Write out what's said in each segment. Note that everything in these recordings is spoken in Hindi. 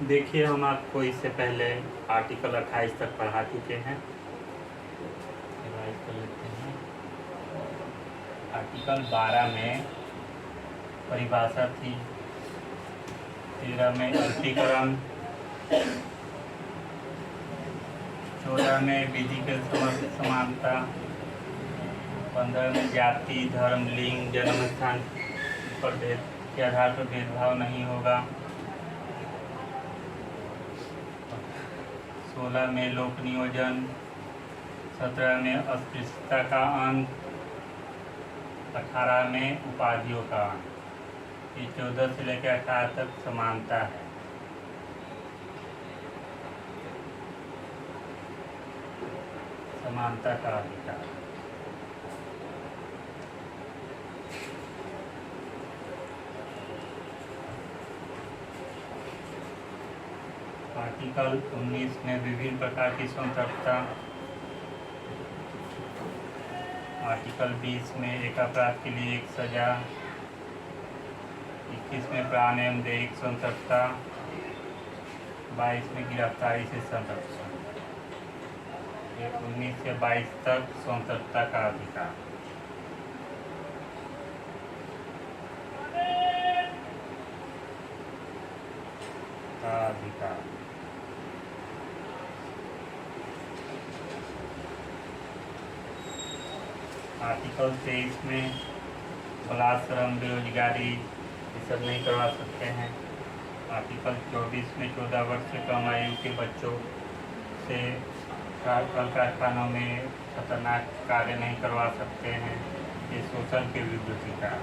देखिए, हम आपको इससे पहले आर्टिकल 28 तक पढ़ा चुके हैं। रिवाइज कर लेते हैं। आर्टिकल 12 में परिभाषा थी, 13 में अर्थीकरण, 14 में विधि के समानता, 15 में जाति, धर्म, लिंग, जन्म स्थान पर भेद के आधार पर भेदभाव नहीं होगा, 16 में लोक नियोजन, 17 में अस्पृश्यता का अंत, 18 में उपाधियों का अंत। ये 14 से लेकर 18 तक समानता है। समानता का अधिकार। आर्टिकल 19 में विभिन्न प्रकार की स्वतंत्रता। आर्टिकल 20 में एक अपराध के लिए एक सजा। 21 में प्राण एवं दैहिक स्वतंत्रता। 22 में गिरफ्तारी से संरक्षण। 19 से 22 तक स्वतंत्रता का अधिकार। आर्टिकल 23 में बलात्कार, बेरोजगारी ये सब नहीं करवा सकते हैं। आर्टिकल 24 में 14 वर्ष से कम आयु के बच्चों से कल कारखानों में खतरनाक कार्य नहीं करवा सकते हैं। ये शोषण के विरुद्ध अधिकार।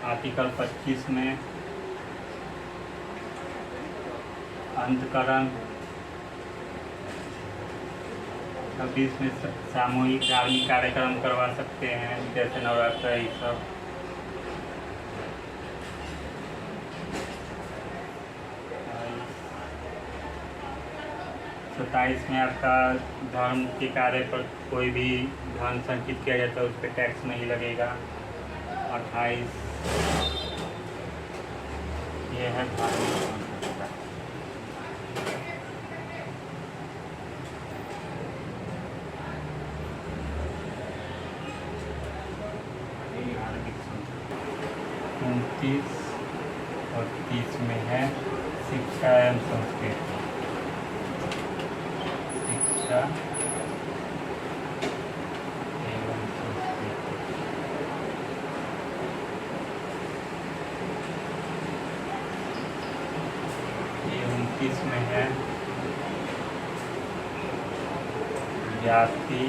आर्टिकल 25 में अंतकरण। 26 में सामूहिक धार्मिक कार्यक्रम करवा सकते हैं, जैसे नवरात्र, ये सब। 27 में आपका धर्म के कार्य पर कोई भी धन संचित किया जाता है उस पर टैक्स नहीं लगेगा। 28 ये है धार्मिक स्वतंत्रता। धार्मिक स्वतंत्रता 29 और 30 में है शिक्षा एवं संस्कृति। शिक्षा एवं संस्कृति। ये 29 में है जाति,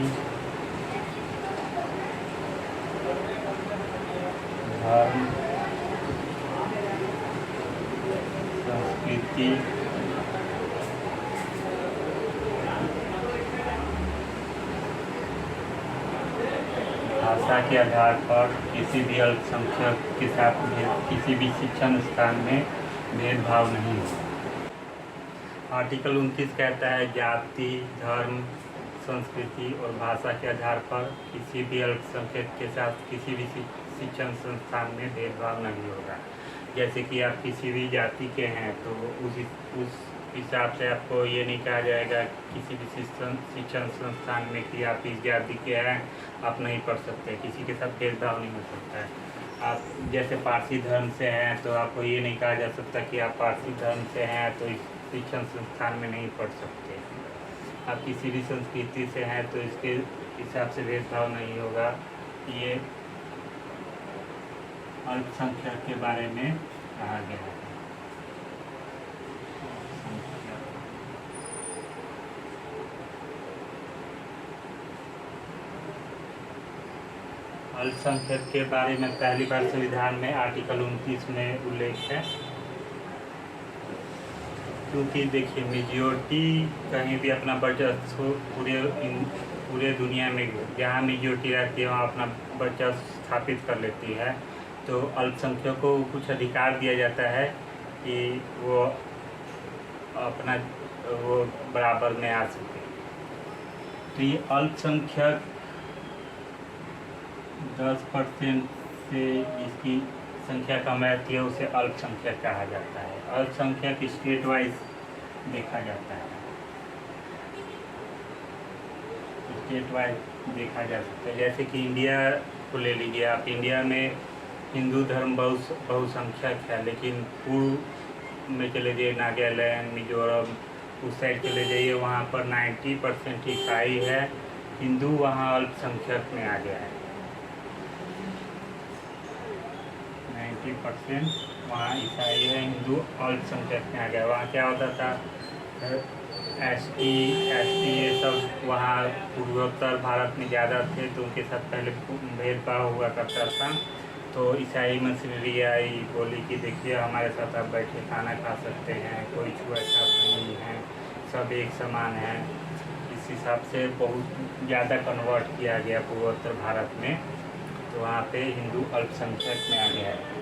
धर्म, संस्कृति, भाषा के आधार पर किसी भी अल्पसंख्यक के साथ किसी भी शिक्षण स्थान में भेदभाव नहीं हो। आर्टिकल 29 कहता है जाति, धर्म, संस्कृति और भाषा के आधार पर किसी भी अल्पसंख्यक के साथ किसी भी शिक्षण संस्थान में भेदभाव नहीं होगा। जैसे कि आप किसी भी जाति के हैं तो उस हिसाब से आपको ये नहीं कहा जाएगा किसी भी शिक्षण संस्थान में कि आप इस जाति के हैं, आप नहीं पढ़ सकते। किसी के साथ भेदभाव नहीं हो सकता है। आप जैसे पारसी धर्म से हैं तो आपको ये नहीं कहा जा सकता कि आप पारसी धर्म से हैं तो इस शिक्षण संस्थान में नहीं पढ़ सकते। आप किसी भी संस्कृति से हैं तो इसके हिसाब से भेदभाव नहीं होगा। ये अल्पसंख्यक के बारे में कहा गया है। अल्पसंख्यक के बारे में पहली बार संविधान में आर्टिकल 29 में उल्लेख है। क्योंकि देखिए मेजॉरिटी कहीं भी अपना वर्चस्व पूरे दुनिया में जहाँ मेजॉरिटी रहती है वहाँ अपना वर्चस्व स्थापित कर लेती है। तो अल्पसंख्यकों को कुछ अधिकार दिया जाता है कि वो अपना वो बराबर में आ सके। तो ये अल्पसंख्यक 10% से जिसकी संख्या कम रहती है उसे अल्पसंख्यक कहा जाता है। अल्पसंख्यक स्टेट वाइज देखा जाता है, स्टेट वाइज देखा जा सकता है। जैसे कि इंडिया को ले लीजिए आप, इंडिया में हिंदू धर्म बहुसंख्यक है, लेकिन पूर्व में चले जाइए नागालैंड, मिजोरम, उस साइड चले जाइए, वहाँ पर 90% ईसाई है, हिंदू वहाँ अल्पसंख्यक में आ गया है। 90% वहाँ ईसाई है, हिंदू अल्पसंख्यक में आ गया। वहाँ क्या होता था, एसटी ये सब वहाँ पूर्वोत्तर भारत में ज़्यादा थे, तो उनके साथ पहले भेदभाव हुआ करता था। तो ईसाई मशीनरी आई, बोली कि देखिए हमारे साथ आप बैठे खाना खा सकते हैं, कोई छुआछूत नहीं है, सब एक समान है। इस हिसाब से बहुत ज़्यादा कन्वर्ट किया गया पूर्वोत्तर भारत में, तो वहाँ पे हिंदू अल्पसंख्यक में आ गया है।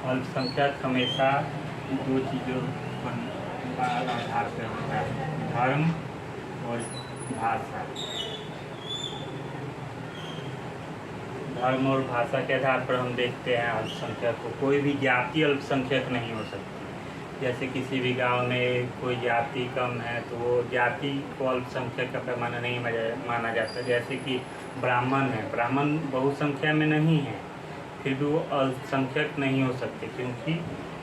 अल्पसंख्यक हमेशा दो चीज़ों पर आधार पर होता है, धर्म और भाषा। धर्म और भाषा के आधार पर हम देखते हैं अल्पसंख्यक को। कोई भी जाति अल्पसंख्यक नहीं हो सकती। जैसे किसी भी गांव में कोई जाति कम है तो वो जाति को अल्पसंख्यक का पैमाना नहीं माना जाता। जैसे कि ब्राह्मण है, ब्राह्मण बहुसंख्या में नहीं है, फिर भी वो अल्पसंख्यक नहीं हो सकते, क्योंकि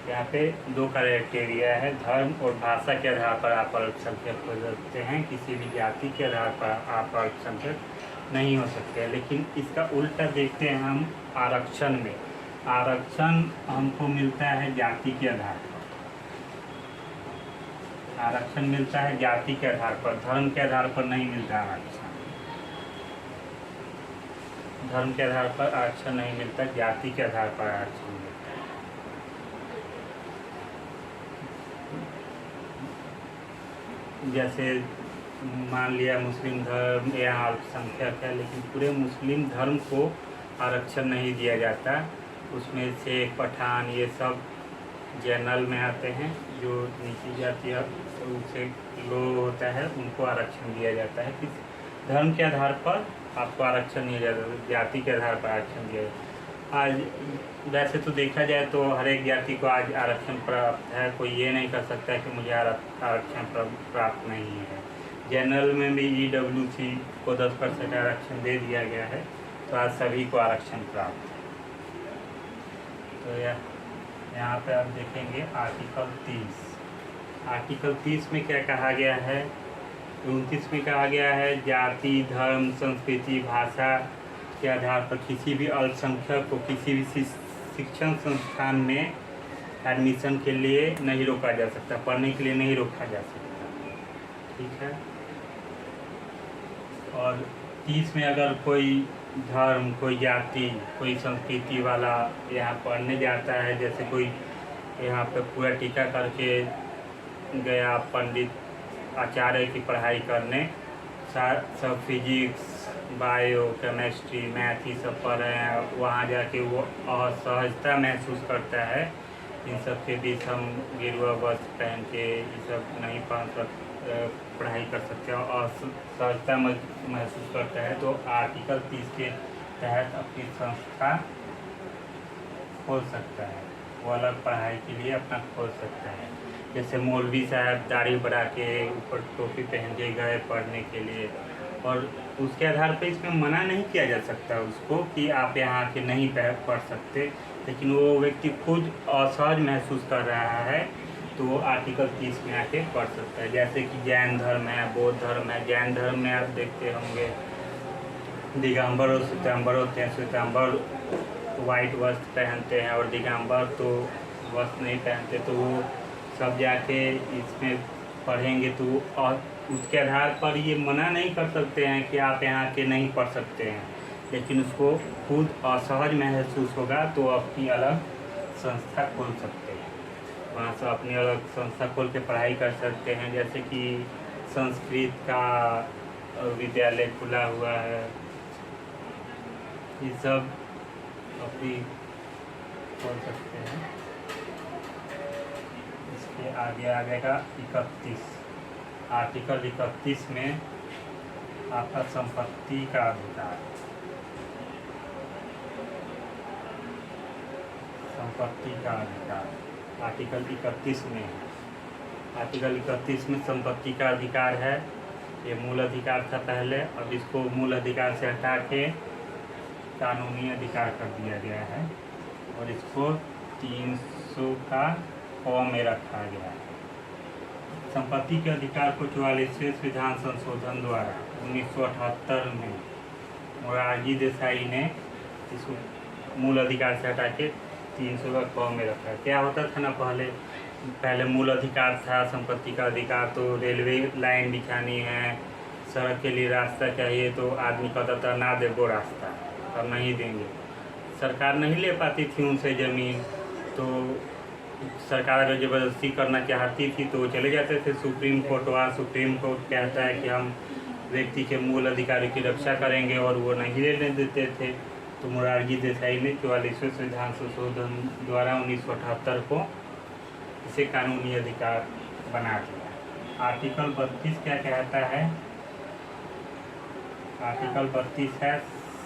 यहाँ पे दो क्राइटेरिया है, धर्म और भाषा के आधार पर आप अल्पसंख्यक हो सकते हैं, किसी भी जाति के आधार पर आप अल्पसंख्यक नहीं हो सकते। लेकिन इसका उल्टा देखते हैं हम आरक्षण में। आरक्षण हमको मिलता है जाति के आधार पर, आरक्षण मिलता है जाति के आधार पर, धर्म के आधार पर नहीं मिलता आरक्षण। धर्म के आधार पर आरक्षण नहीं मिलता, जाति के आधार पर आरक्षण मिलता है। जैसे मान लिया मुस्लिम धर्म यहाँ अल्पसंख्यक है, लेकिन पूरे मुस्लिम धर्म को आरक्षण नहीं दिया जाता। उसमें से पठान ये सब जनरल में आते हैं, जो नीची जाति उनसे लो होता है, उनको आरक्षण दिया जाता है। किस धर्म के आधार पर आपको आरक्षण नहीं दिया जाता, जाति के आधार पर आरक्षण दिया जाता है। आज वैसे तो देखा जाए तो हर एक जाति को आज आरक्षण प्राप्त है, कोई ये नहीं कर सकता कि मुझे आरक्षण प्राप्त नहीं है। जनरल में भी EWC को 10% आरक्षण दे दिया गया है, तो आज सभी को आरक्षण प्राप्त है। तो यहाँ पे आप देखेंगे आर्टिकल 30। आर्टिकल 30 में क्या कहा गया है, 29 में कहा गया है जाति, धर्म, संस्कृति, भाषा के आधार पर किसी भी अल्पसंख्यक को किसी भी शिक्षण संस्थान में एडमिशन के लिए नहीं रोका जा सकता, पढ़ने के लिए नहीं रोका जा सकता। ठीक है। और 30 में अगर कोई धर्म, कोई जाति, कोई संस्कृति वाला यहाँ पढ़ने जाता है, जैसे कोई यहाँ पे पूरा टीका करके गया पंडित आचार्य की पढ़ाई करने, सब फिजिक्स, बायो, केमिस्ट्री, मैथ ये सब पढ़ रहे हैं, वहाँ जाके वो असहजता महसूस करता है। इन सब के बीच हम गेरुआ वस्त्र पहन के ये सब नहीं पढ़ाई कर सकते और असहजता महसूस करता है, तो आर्टिकल 30 के तहत अपनी संस्था खोल सकता है, वो अलग पढ़ाई के लिए अपना खोल सकता है। जैसे मौलवी साहब दाढ़ी बढ़ा के ऊपर टोपी पहन के गए पढ़ने के लिए, और उसके आधार पर इसमें मना नहीं किया जा सकता उसको कि आप यहाँ के नहीं पढ़ सकते, लेकिन वो व्यक्ति खुद असहज महसूस कर रहा है तो वो आर्टिकल 30 में आके पढ़ सकता है। जैसे कि जैन धर्म है, बौद्ध धर्म है। जैन धर्म में आप देखते होंगे दिगंबर और श्वेतांबर होते हैं। श्वेतांबर वाइट वस्त्र पहनते हैं और दिगंबर तो वस्त्र नहीं पहनते, तो वो सब जाके इसमें पढ़ेंगे तो और उसके आधार पर ये मना नहीं कर सकते हैं कि आप यहाँ के नहीं पढ़ सकते हैं, लेकिन उसको खुद असहज महसूस होगा तो अपनी अलग संस्था खोल सकते हैं, वहाँ से अपनी अलग संस्था खोल के पढ़ाई कर सकते हैं। जैसे कि संस्कृत का विद्यालय खुला हुआ है। ये सब अपनी बोल सकते हैं। इसके आगे आ जाएगा 31, आर्टिकल 31 में आपका संपत्ति का अधिकार, संपत्ति का अधिकार आर्टिकल 31 में है। आर्टिकल 31 में संपत्ति का अधिकार है। ये मूल अधिकार था पहले, अब इसको मूल अधिकार से हटा के कानूनी अधिकार कर दिया गया है और इसको 300 का क में रखा गया है। संपत्ति के अधिकार को 44वें संविधान संशोधन द्वारा 1978 में मोरारजी देसाई ने इसको मूल अधिकार से हटा के 300 का क में रखा। क्या होता था ना, पहले मूल अधिकार था संपत्ति का अधिकार, तो रेलवे लाइन बिछानी है, सड़क के लिए रास्ता चाहिए तो आदमी कहता था ना दे वो रास्ता, और नहीं देंगे। सरकार नहीं ले पाती थी उनसे ज़मीन, तो सरकार अगर ज़बरदस्ती करना चाहती थी तो चले जाते थे सुप्रीम कोर्ट। वहाँ सुप्रीम कोर्ट कहता है कि हम व्यक्ति के मूल अधिकारों की रक्षा करेंगे, और वो नहीं लेने देते थे। तो मोरारजी देसाई ने 44वें संविधान संशोधन द्वारा 1978 को इसे कानूनी अधिकार बना दिया। आर्टिकल 32 क्या कहता है? आर्टिकल 32 है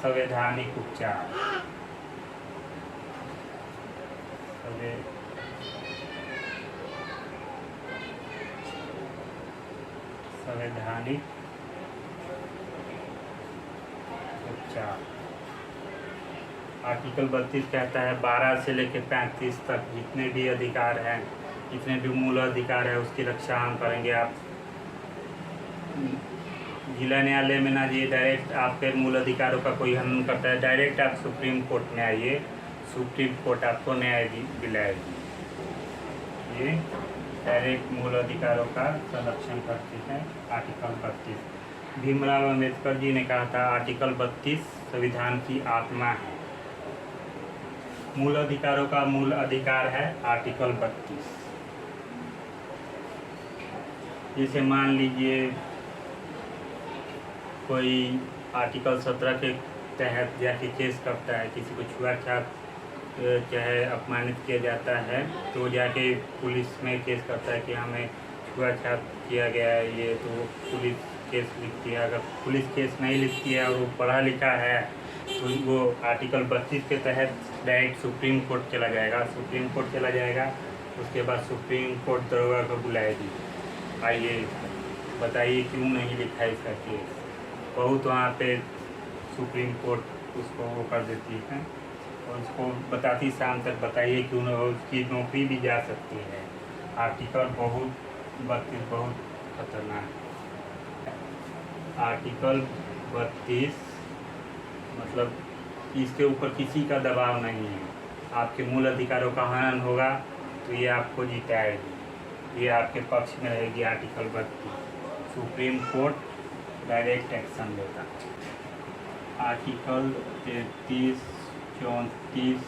संवैधानिक उपचार। संवैधानिक उपचार। आर्टिकल 32 कहता है 12 से लेकर 35 तक जितने भी अधिकार हैं, जितने भी मूल अधिकार है, उसकी रक्षा हम करेंगे। आप जिला न्यायालय में ना जाइए, डायरेक्ट आपके मूल अधिकारों का कोई हनन करता है, डायरेक्ट आप सुप्रीम कोर्ट में आइए, सुप्रीम कोर्ट आपको न्याय दिलाएगी। ये डायरेक्ट मूल अधिकारों का संरक्षण करती है आर्टिकल 32। भीमराव अम्बेडकर जी ने कहा था आर्टिकल 32 संविधान की आत्मा है। मूल अधिकारों का मूल अधिकार है आर्टिकल 32। जैसे मान लीजिए कोई आर्टिकल 17 के तहत जाके केस करता है, किसी को छुआछूत चाहे अपमानित किया जाता है, तो जाके पुलिस में केस करता है कि हमें छुआछूत किया गया है, ये तो पुलिस केस लिखती है। अगर पुलिस केस नहीं लिखती है और वो पढ़ा लिखा है तो वो आर्टिकल 32 के तहत डायरेक्ट सुप्रीम कोर्ट चला जाएगा। सुप्रीम कोर्ट चला जाएगा, उसके बाद सुप्रीम कोर्ट दरोगा को बुलाएगी, आइए बताइए क्यों नहीं लिखा इसका केस। बहुत वहाँ पे सुप्रीम कोर्ट उसको वो कर देती है और उसको बताती शाम तक बताइए क्यों न, उसकी नौकरी भी जा सकती है। आर्टिकल 32 बहुत खतरनाक है। आर्टिकल 32 मतलब इसके ऊपर किसी का दबाव नहीं है। आपके मूल अधिकारों का हनन होगा तो ये आपको जिताएगी, ये आपके पक्ष में रहेगी। Article 32 supreme court direct action लेगा। आर्टिकल 33, 34,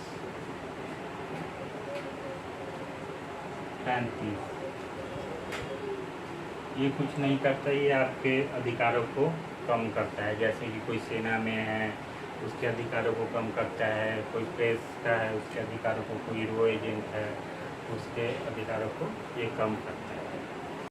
35 ये कुछ नहीं करता, ये आपके अधिकारों को कम करता है। जैसे कि कोई सेना में है उसके अधिकारों को कम करता है, कोई प्रेस का है उसके अधिकारों को, कोई रो एजेंट है उसके अधिकारों को ये कम करता है।